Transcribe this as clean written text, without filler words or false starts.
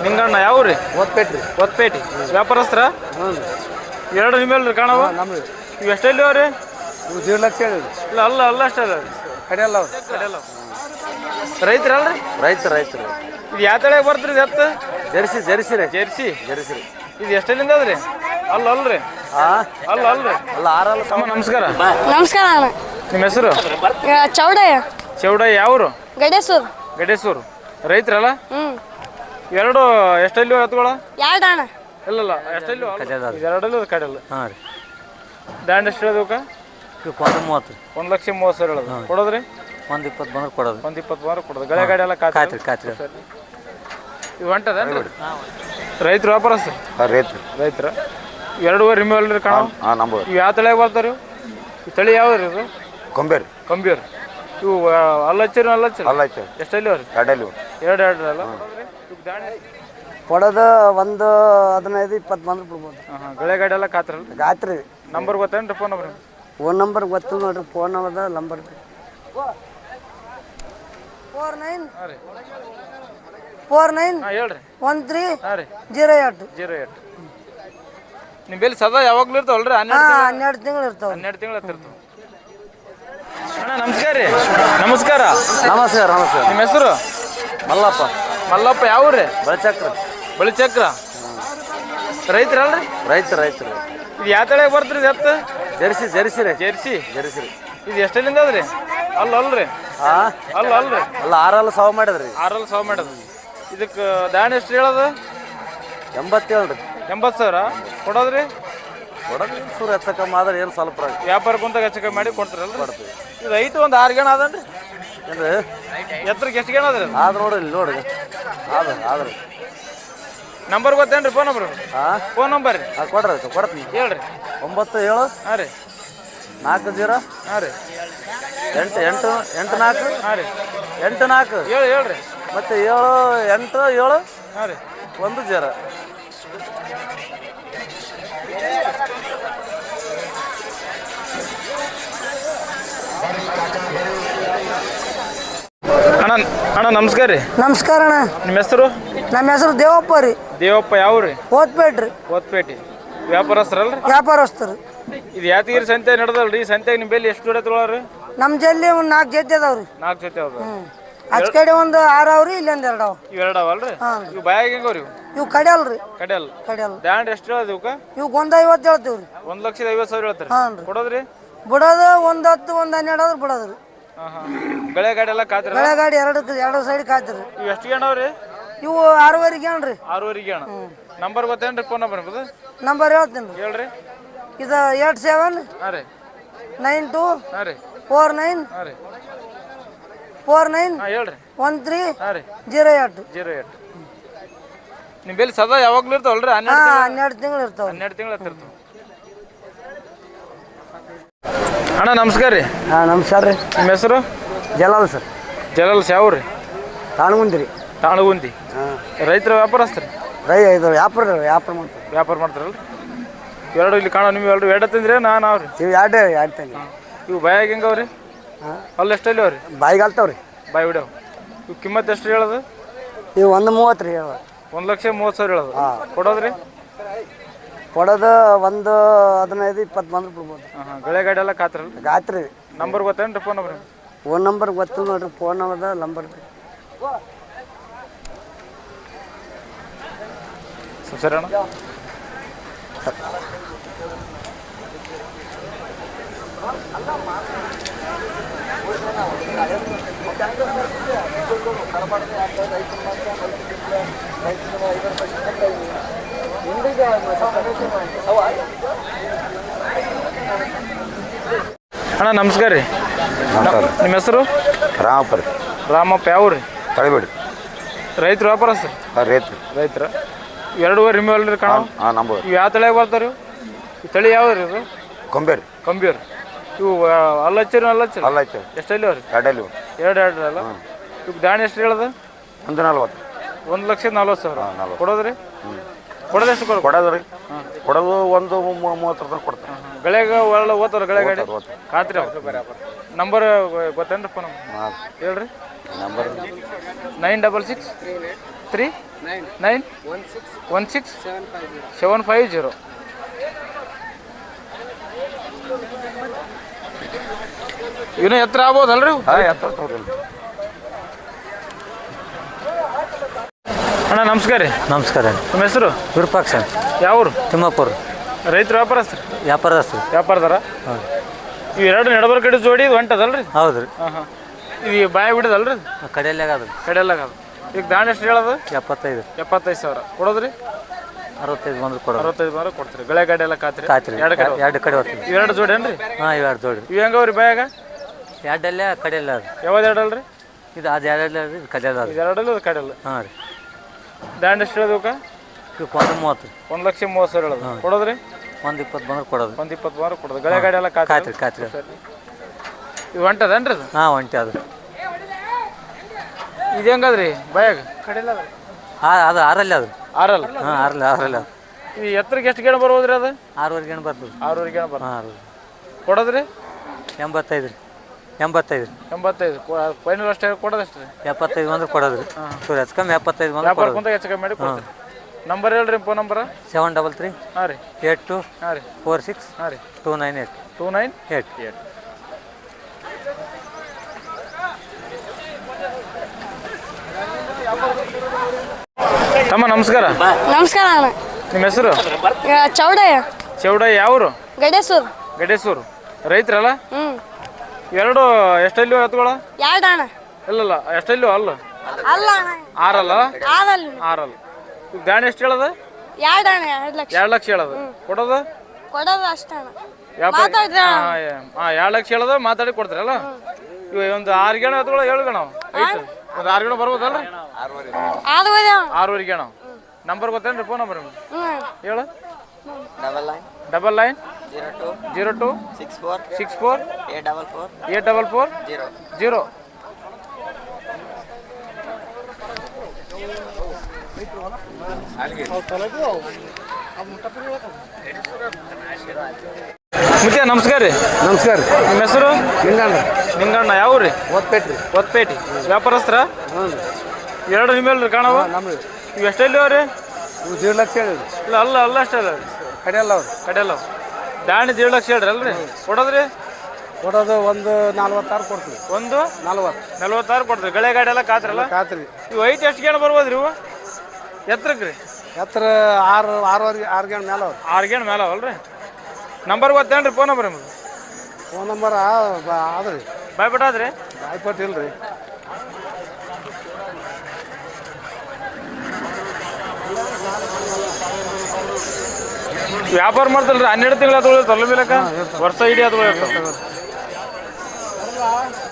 ನಿಂಗಣ್ಣ ಯಾವ್ರಿ? ಓದ್ಪೇಟ್ರಿ. ಒತ್ಪೇಟಿ ವ್ಯಾಪಾರಸ್ತ್ರ ಹ್ಞೂ ಎರಡು ನಿಮೇಲ್ರಿ ಕಾಣವ ನಮ್ದು ಇವು ಎಷ್ಟೆಲ್ಲಿ ಅವ್ರಿ? ಇವು 1.5 ಲಕ್ಷ ಹೇಳಿದ್ರಿ. ಇಲ್ಲ ಅಲ್ಲ ಅಲ್ಲ ಅಷ್ಟೇ ಅದ ಕಡೆಯಲ್ಲ ಅವ್ರು ಕಡೆಯಲ್ಲ ರೈತರಲ್ರಿ? ರೈತರು ಇದು ಯಾವ ತಳಿಯಾಗ ಬರ್ತೀರಿ ಇದು ಎತ್ತು? ಜರ್ಸಿ ರೀ. ಜೆರ್ಸಿ ಜರ್ಸಿ ರೀ. ಇದು ಎಷ್ಟೆಲ್ಲಿಂದ ಅದ್ರಿ? ಅಲ್ರಿ ಅಲ್ರಿ ಅಲ್ಲ ಆರಲ್ಲ. ತಮ್ಮ ನಮಸ್ಕಾರ. ನಮಸ್ಕಾರ ಅಣ್ಣ. ನಿಮ್ಮ ಹೆಸರು? ಚೌಡಯ್ಯ. ಚೌಡಯ್ಯ ಯಾವರು? ಗಡೇಸೂರು. ಗಡೇಸೂರು ರೈತರಲ್ಲ? ಹ್ಞೂ ಎರಡು ಎಷ್ಟೆಲ್ಲಿ ಎತ್ತುಗಳ? ಎರಡು ಅಣ್ಣ. ಇಲ್ಲ ಎಷ್ಟೆಲ್ಲಿ ಎರಡಲ್ಲೂ ಕಡೆಯಲ್ಲ. ಹಾಂ ರೀ. ದಾಂಡ್ ಎಷ್ಟು ಹೇಳೋದಕ್ಕೆ? 130 ರೀ. 1,30,000 ಹೇಳೋದು. ಕೊಡೋದ್ರಿ? 120 ಬಂದ್ರೆ ಕೊಡೋದು. 1,20 ಬಂದ್ರೆ ಕೊಡೋದು. ಗಳೆ ಗಾಡಿ ಎಲ್ಲ ಕಾತ್ರಿ. ಇದು ಹೊಂಟದೇನ್ರಿ? ರೈತರು ವ್ಯಾಪಾರಸ್ತು? ರೈತರ ಎರಡೂವರೆ ನಿಮ್ಮಲ್ರಿ ಕಾಣ? ನಂಬರ್. ಇವು ಯಾವ ತಳಿಯಾಗ ಬರ್ತಾರ? ಈ ತಳಿ ಯಾವ್ದು ಇದು? ಕಂಬೇರ್. ಇವು ಅಲ್ಲಚ್ಚಿರ ಎಷ್ಟೆಲ್ಲಿ ಅವ್ರಿ? ಎರಡು ಅಲ್ಲ ಕೊಡೋದು ಒಂದು 15-20 ಬಂದ್ರೆ ಬಿಡ್ಬೋದು. ಹಾಂ ಗಳೆ ಗಾಡಿ ಎಲ್ಲ ಕಾತ್ರಲ್ಲ? ಗಾತ್ರಿ. ನಂಬರ್ ಗೊತ್ತೇನ್ರಿ? Phone number? ಫೋನ್ ನಂಬರ್ ಗೊತ್ತು ನೋಡ್ರಿ. ಫೋನ್ ನಂಬರ್ 49 ಹಾಂ ರೀ 49 ಹಾಂ ಹೇಳ್ರಿ. 13 ಹಾಂ ರೀ 08. ನಿಮ್ಮ ಬೆಲೆ ಸದಾ ಯಾವಾಗಲೂ ಇರ್ತಾವಲ್ರಿ? 12 ತಿಂಗಳು ಇರ್ತಾವೆ. 12 ತಿಂಗಳು ಹತ್ತಿರ್ತಾವೆ. ಅಣ್ಣ ನಮಸ್ಕಾರ ರೀ. ನಮಸ್ಕಾರ. ನಿಮ್ಮ ಹೆಸರು? ಮಲ್ಲಪ್ಪ ಯಾವ್ರಿ? ಬಳಿಚಕ್ರ ರೈತರಲ್ರಿ? ರೈತರು. ಇದು ಯಾವ ತಳಿಯಾಗ ಬರ್ತೀರಿ ಇದು ಎತ್ತು? ಜರ್ಸಿ ರೀ. ಜೆರ್ಸಿ ಇದು ಎಷ್ಟೆಲ್ಲಿಂದ ಅದ್ರಿ? ಅಲ್ರಿ ಅಲ್ಲ ಆರಲ್ಲ ಸಾವು ಮಾಡಿದ್ರಿ. 6 ಸಾವಿರ ಮಾಡೋದು. ಇದಕ್ಕೆ ದಾಣಿ ಎಷ್ಟು ಹೇಳೋದು? 87 ರೀ. 80,000 ಕೊಡೋದ್ರಿ? ಸೂರು ಹೆಚ್ಚ ಕಮ್ಮಿ ಆದ್ರೆ ಏನು ಸ್ವಲ್ಪ ವ್ಯಾಪಾರ ಕುಂತಾಗ ಹೆಚ್ಚು ಕಮ್ಮಿ ಮಾಡಿ ಕೊಡ್ತೀರಲ್ಲ? ಕೊಡ್ತೀವಿ. ಇದು ಐಟು ಒಂದು 6 ಗೇಣ ಅದನ್ರಿ? ಏನ್ರಿ ಎತ್ತರಕ್ಕೆ ಎಷ್ಟು ಗೇಣ ಅದ್ರಿ? ಆದ್ರೆ ನೋಡಿ ಆದ್ರೆ ನಂಬರ್ ಗೊತ್ತೇನ್ರಿ? Phone number? ಫೋನ್ ನಂಬರ್ ರೀ? ಕೊಡ್ತೀನಿ ಹೇಳ್ರಿ. 97 ಹಾಂ ರೀ 40 ಹಾಂ ರೀ 84 ಹಾಂ ರೀ 84 ಹೇಳ್ರಿ. ಮತ್ತೆ 7 ಹಾಂ ರೀ 10. ಅಣ್ಣ ನಮಸ್ಕಾರ ರೀ. ನಮಸ್ಕಾರ ಅಣ್ಣ. ನಿಮ್ಮ ಹೆಸರು? ನಮ್ಮ ಹೆಸರು ದೇವಪ್ಪ ರೀ. ದೇವಪ್ಪ ಯಾವ್ರಿ? ಓದ್ಪೇಟ್ರಿ ವ್ಯಾಪಾರಸ್ಥರಲ್ರಿ? ವ್ಯಾಪಾರಸ್ಥರು. ಇದು ಯಾದಗಿರಿ ಸಂತೆ ನಡೆದಲ್ರಿ? ಈ ಸಂತೆಗೆ ನಿಮ್ಮ ಬೆಲೆ ಎಷ್ಟು ಜೋಡಿ ತೊಗೊಳ್ರಿ? ನಮ್ಮ ಜಲ್ಲಿ ಒಂದು 4 ಜೊತೆ ಅದಾವ್ರಿ. 4 ಜೊತೆ ಅದಾವ. ಆಚ ಕಡೆ ಒಂದು 6 ಅವ್ರಿ, ಇಲ್ಲೊಂದು 2 ಅವ. ಇವು 2 ಅವಲ್ರಿ? ಇವು ಬಾಯಾಗ ಹೆಂಗವ್ರಿ? ಇವು ಕಡಿಯಲ್ರಿ. ಕಡಿಯಲ್ಲ. ದಾಂಡ್ ಎಷ್ಟು ಹೇಳೋದು ಇವಕ್ಕೆ? ಇವ್ಗೆ 150 ಹೇಳ್ತೀವ್ರಿ. 1,50,000 ಹೇಳ್ತಾರೆ. ಕೊಡೋದ್ರಿ? ಬಿಡೋದು 10, 12 ಆದ್ರೆ ಬಿಡೋದ್ರಿ. ಗಳೆ ಗಾಡಿ ಎಲ್ಲ ಕಾತ್ರಿ? ಗಳೆ ಗಾಡಿ ಎರಡು ಸೈಡ್ ಕಾಯ್ತಿರಿ. ಇವು ಎಷ್ಟು ಗೇಣವ್ರಿ? ಇವು 6.5 ಗೇಣ್ರಿ. 6.5 ಗೇಣ. ನಂಬರ್ ಗೊತ್ತೇನ್ರಿ? ಫೋನ್ ನಂಬರ್ ನಂಬರ್ ಹೇಳ್ತೀನಿ ಹೇಳ್ರಿ. ಇದು 87 ಹಾಂ ರೀ 92 ಹಾಂ ರೀ 49 ಹಾಂ ರೀ 49 ಹಾಂ ಹೇಳ್ರಿ 13 ಹಾಂ ರೀ 08. ನಿಮ್ಮ ಬೆಲೆ ಸದಾ ಯಾವಾಗಲೂ ಇರ್ತಾವಲ್ರಿ? 12 ತಿಂಗಳು ಇರ್ತಾವೆ. 12 ತಿಂಗಳು ಹತ್ತಿರ್ತಾವೆ. ಅಣ್ಣ ನಮಸ್ಕಾರ ರೀ. ನಮಸ್ಕಾರ ರೀ. ನಿಮ್ಮ ಹೆಸರು? ಜಲಾಲ್ ಸರ್. ಯಾವ್ರಿ? ತಾಣಗುಂದಿ ರೈತರ ವ್ಯಾಪಾರಸ್ಥರಿ? ಇದು ವ್ಯಾಪಾರ ಮಾಡ್ತಾರಲ್ರಿ? ಎರಡು ಇಲ್ಲಿ ಕಾಣೋ ನೀವು ಎರಡು ತಂದ್ರಿ? ನಾವ್ರಿ ಇವು ಎರಡು ತಂದ್ರಿ. ಇವು ಬಾಯಾಗ ಹೆಂಗವ್ರಿ? ಅಲ್ಲಿ ಎಷ್ಟಲ್ಲಿ ಅವ್ರಿ? ಬಾಯಿಗೆ ಅಲ್ತಾವ್ರಿ. ಬಾಯಿ ಬಿಡವ್. ಇವು ಕಿಮ್ಮತ್ತು ಎಷ್ಟು ಹೇಳೋದು? ಇವು 130 ರೀ. 1,30,000 ಹೇಳೋದು. ಕೊಡೋದ್ರಿ? ಕೊಡೋದು ಒಂದು 15-20 ಬಂದ್ರೆ ಬಿಡ್ಬೋದು. ಗಳೆ ಗಾಡಿ ಎಲ್ಲ ಕಾತ್ರಲ್ಲ? ಗಾತ್ರಿ. ನಂಬರ್ ಗೊತ್ತೇನ್ರಿ? Phone number? ಫೋನ್ ನಂಬರ್ ಗೊತ್ತು ನೋಡ್ರಿ. ಫೋನ್ ನಂಬರ್ ಸರಿ ಅಣ್ಣ. ಅಣ್ಣ ನಮಸ್ಕಾರ ರೀ. ನಿಮ್ಮ ಹೆಸರು? ರಾಮಪ್ಪ ಯಾವ್ರಿ? ತಳಿಬೇಡಿ. ರೈತರು ವ್ಯಾಪಾರಸ್ಥರು? ರೈತರ ಎರಡೂವರೆ ನಿಮ್ಮಲ್ರಿ ಕಾಣ? ನಂಬರ್. ಇವು ಯಾವ ತಳಿಯಾಗ ಬರ್ತಾರ? ಈ ತಳಿ ಯಾವ್ರಿ ಇದು? ಕಂಬೇರ್. ಇವು ಅಲ್ಲಚ್ಚಿರ ಎಷ್ಟಲ್ಲಿ ಅವ್ರಿ? ಎರಡು ಅಲ್ಲ? ಇವು ದಾಣಿ ಎಷ್ಟು ಹೇಳೋದು? 1,40,000 ಕೊಡೋದ್ರಿ? ಕೊಡೋದು ಎಷ್ಟು ಕೊಡೋದ್ರಿ? ಕೊಡೋದು 130 ಕೊಡ್ತಾರೆ. ಗಳೆಗ ಒಳ್ಳೆ ಓದ್ತಾರ ಗಳೆ ಗಾಡಿ ಕಾತ್ರಿ? ನಂಬರ್ ಗೊತ್ತೇನ್ರಿ? ಫೋನ್ ಹೇಳ್ರಿ. ನಂಬರ್ 966 39 16 750. ಇನ್ನೂ ಎತ್ತರ ಆಗ್ಬೋದಲ್ರಿ ಇವು? ಹಾಂ ಎತ್ತರ ತಗೋರಿ. ಅಣ್ಣ ನಮಸ್ಕಾರ ರೀ. ನಮಸ್ಕಾರ. ನಿಮ್ಮ ಹೆಸರು? ವಿರೂಪಾಕ್ಷ. ಯಾವರು? ತಿಮ್ಮಾಪುರ. ರೈತರು ವ್ಯಾಪಾರಸ್ಥರು? ವ್ಯಾಪಾರಸ್ಥರು. ವ್ಯಾಪಾರದಾರ? ಇವು ಎರಡು ನಡಬರ್ ಕಡೆ ಜೋಡಿ ಇದು ಹೊಂಟದಲ್ರಿ? ಹೌದು ರೀ. ಹಾಂ ಹಾಂ. ಇದು ಬಾಯ ಬಿಡದಲ್ರಿ? ಕಡೆಯಲ್ಲಾಗ ಅದು. ಕಡೆಯಲ್ಲಾಗ ಅದು. ಈಗ ದಾಂಡ್ ಎಷ್ಟು ಹೇಳೋದು? 75. 75,000 ಕೊಡೋದ್ರಿ? 65 ಬಂದ್ರೆ ಕೊಡೋದು. 65 ಬಂದ್ರೆ ಕೊಡ್ತೀರಿ. ಗಳೆ ಗಾಡಿ ಎಲ್ಲ ಕಾತ್ರಿ? ಕಾತ್ರಿ. ಎರಡು ಕಡೆ ಎರಡು ಕಡೆ ಹೋಗ್ತೀವಿ. ಇವೆರಡು ಜೋಡಿ ಏನ್ರಿ? ಹಾಂ ಇವೆರಡು ಜೋಡಿ. ಇವು ಹೆಂಗವ್ರಿ ಬಾಯಾಗ? ಎರಡಲ್ಲೇ ಕಡೆಯಲ್ಲ ಅದು. ಯಾವ್ದು ಎರಡಲ್ರಿ? ಇದು ಅದು ಎರಡಲ್ಲ ರೀ, ಇದು ಕಡೆಯಲ್ಲ ಅದು. ಇದು ಎರಡಲ್ಲ ಅದು ಕಡೆಯಲ್ಲ. ಹಾಂ ರೀ. ದಾಂಡ್ ಎಷ್ಟು ಹೇಳೋದಕ್ಕೆ? ಇವು 130. 1,30,000 ಹೇಳೋದು. ಕೊಡೋದ್ರಿ? 120 ಬಂದ್ರೆ ಕೊಡೋದು. 120 ಬಂದ್ರೆ ಕೊಡೋದು. ಗಳೆ ಗಾಡಿ ಎಲ್ಲ ಕಾತ್ರಿ ಕಾತ್ರಿ. ಇದು ಹೊಂಟದೇನ್ರಿ ಅದು? ಹಾಂ ಒಂಟಿ ಅದು. ಇದು ಹೆಂಗದ್ರಿ ಬಾಯಾಗ? ಹಾಂ ಅದು ಆರಲ್ಲಿ ಅದು. ಆರಲ್ಲ? ಹಾಂ ಆರಲ್ಲಿ ಅದು. ಈ ಎತ್ತರಕ್ಕೆ ಎಷ್ಟು ಗೇಣು ಬರ್ಬೋದ್ರಿ ಅದು? 6ವರೆಗೆ ಏನು ಬರ್ತದೆ. 6 ಗೇಣು ಬರ್ತದೆ. ಹಾಂ 6. ಕೊಡೋದ್ರಿ? 85 ರೀ. 85. 85. ಫೈನಲ್ ಅಷ್ಟೇ ಕೊಡೋದಷ್ಟು ರೀ? 75 ಬಂದ್ರೆ ಕೊಡೋದು ರೀ. ಸೂರ್ಯ ಹೆಚ್ಚು 75 ಬಂದ್ರೆ ವ್ಯಾಪಾರ ಕೊಡೋದು. ಕುಂತ ಹೆಚ್ಚು ಕಮ್ಮಿ ಮಾಡಿ ಕೊಡ್ತೀರಿ. ನಂಬರ್ ಹೇಳ್ರಿ, ಫೋನ್ ನಂಬರ್? 733 ಹಾಂ ರೀ. 82 ಹಾಂ ರೀ. 46 ಹಾಂ ರೀ. 298. 298. ತಮ್ಮ ನಮಸ್ಕಾರ. ನಮಸ್ಕಾರ ಅಣ್ಣ. ನಿಮ್ಮ ಹೆಸರು? ಚೌಡಯ್ಯ. ಚೌಡಯ್ಯ. ಯಾವರು? ಗಡೇಸೂರು. ಗಡೇಸೂರು. ರೈತರಲ್ಲ? ಹ್ಞೂ. ಎರಡು ಎಷ್ಟಲ್ಲಿಯೋ ಎತ್ತುಗಳ? ಎರಡು ಅಣ್ಣ. ಇಲ್ಲಲ್ಲ ಎಷ್ಟಲ್ಲಿಯೋ ಅಲ್ಲ? ಅಲ್ಲ ಅಣ್ಣ. ಆರಲ್ಲ? ಆರಲ್ಲಿ. ಆರಲ್ಲ. ಈಗ ದಾಣಿ ಎಷ್ಟು ಹೇಳೋದು? ಎರಡು ಅಣ್ಣ. 2 ಲಕ್ಷ. 2 ಲಕ್ಷ ಹೇಳೋದು. ಕೊಡೋದು? ಕೊಡೋದು ಅಷ್ಟೇ ಅಣ್ಣ. ವ್ಯಾಪಾರ? ಮಾತಾಡಿದ್ರೆ ಹಾಂ 2 ಲಕ್ಷ ಹೇಳೋದು ಮಾತಾಡಿ ಕೊಡ್ತೀರಲ್ಲ? ಇವು ಒಂದು 6 ಗೇಣ ಎತ್ತುಗಳು 7 ಗೇಣ ಐತೆ. ಒಂದು 6 ಗೇಣ ಬರ್ಬೋದಲ್ಲ? ಆದುವರೆ. 6 ಗೇಣ. ನಂಬರ್ ಗೊತ್ತೇನ್ರಿ? ಫೋನ್ ನಂಬರ್ ಹೇಳು. 99 02 64 844 0. ಮುತ್ಯ ನಮಸ್ಕಾರ ರೀ. ನಮಸ್ಕಾರ. ನಿಮ್ಮ ಹೆಸರು? ನಿಂಗಣ್ಣ. ನಿಂಗಣ್ಣ. ಯಾವ ರೀ? ಒತ್ಪೇಟ್ರಿ. ಒತ್ಪೇಟಿ. ವ್ಯಾಪಾರಸ್ತ್ರ? ಹ್ಞೂ. ಎರಡು ನಿಮ್ಮಲ್ರಿ ಕಾಣವ? ನಮ್ಗೆ ಇವು ಎಷ್ಟೆಲ್ಲಿ ಅವ್ರಿ? ಇವು 1.5 ಲಕ್ಷ ಹೇಳಿರಿ. ಇಲ್ಲ ಅಲ್ಲ ಅಲ್ಲ ಅಷ್ಟೇ ಅಲ್ಲ ಕಡೆಯಲ್ಲ ಅವ್ರು. ಕಡೆಯಲ್ಲ ದಾಣಿ 1.5 ಲಕ್ಷ ಹೇಳ್ರಿ ಅಲ್ರಿ? ಕೊಡೋದ್ರಿ? ಕೊಡೋದು ಒಂದು 46 ಕೊಡ್ತೀವಿ. ಒಂದು 46 ಕೊಡ್ತೀವಿ. ಗಳೆ ಗಾಡಿ ಎಲ್ಲ ಕಾತ್ರಲ್ಲ? ಕಾತ್ರಿ. ಇವು ಐತೆ ಎಷ್ಟು ಗೇಣ ಬರ್ಬೋದ್ರಿ ಇವು? ಎತ್ತರಕ್ಕೆ ರೀ? ಎತ್ತರ 6 ಗೇಣ್ ಮೇಲೆ ಅವ್ರು. 6 ಗೇಣ ಮೇಲೆ ಅವಲ್ರಿ? ನಂಬರ್ ಗೊತ್ತೇನ್ರಿ? ಫೋನ್ ನಂಬರ್ ನಿಮ್ದು? ಫೋನ್ ನಂಬರ್ ಆದ್ರಿ. ಬಾಯ್ಬಿಟ್ಟ ಆದ್ರಿ? ಬಾಯ್ಪಟ್ಟು ಇಲ್ರಿ. ವ್ಯಾಪಾರ ಮಾಡ್ತಲ್ರಿ? 12 ತಿಂಗಳ ತೊಗೊಳ್ಳಿ ತಲೆ ಮೇಲಕ ವರ್ಷ ಇಡೀ ಅದು